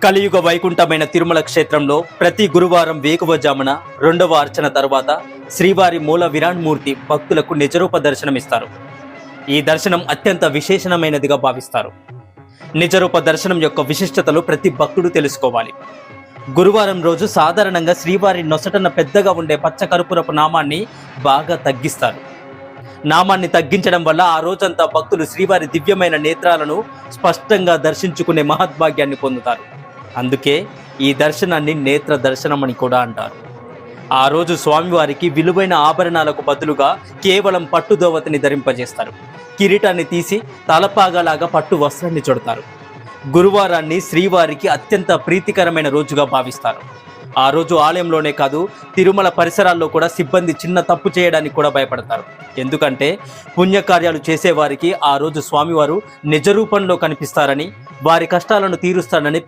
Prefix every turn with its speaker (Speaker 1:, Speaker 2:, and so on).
Speaker 1: కలియుగ వైకుంఠమైన తిరుమల క్షేత్రంలో ప్రతి గురువారం వేకువజామున రెండవ అర్చన తర్వాత శ్రీవారి మూల విరాణ్మూర్తి భక్తులకు నిజరూప దర్శనమిస్తారు. ఈ దర్శనం అత్యంత విశేషణమైనదిగా భావిస్తారు. నిజరూప దర్శనం యొక్క విశిష్టతలు ప్రతి భక్తుడు తెలుసుకోవాలి. గురువారం రోజు సాధారణంగా శ్రీవారి నొసటన పెద్దగా ఉండే పచ్చ కర్పూరపు నామాన్ని బాగా తగ్గిస్తారు. నామాన్ని తగ్గించడం వల్ల ఆ రోజంతా భక్తులు శ్రీవారి దివ్యమైన నేత్రాలను స్పష్టంగా దర్శించుకునే మహద్భాగ్యాన్ని పొందుతారు. అందుకే ఈ దర్శనాన్ని నేత్ర దర్శనం అని కూడా అంటారు. ఆ రోజు స్వామివారికి విలువైన ఆభరణాలకు బదులుగా కేవలం పట్టు దోవతిని ధరింపజేస్తారు. కిరీటాన్ని తీసి తలపాగలాగా పట్టు వస్త్రాన్ని చుడతారు. గురువారాన్ని శ్రీవారికి అత్యంత ప్రీతికరమైన రోజుగా భావిస్తారు. ఆ రోజు ఆలయంలోనే కాదు, తిరుమల పరిసరాల్లో కూడా సిబ్బంది చిన్న తప్పు చేయడానికి కూడా భయపడతారు. ఎందుకంటే పుణ్యకార్యాలు చేసేవారికి ఆ రోజు స్వామివారు నిజ రూపంలో కనిపిస్తారని, వారి కష్టాలను తీరుస్తారని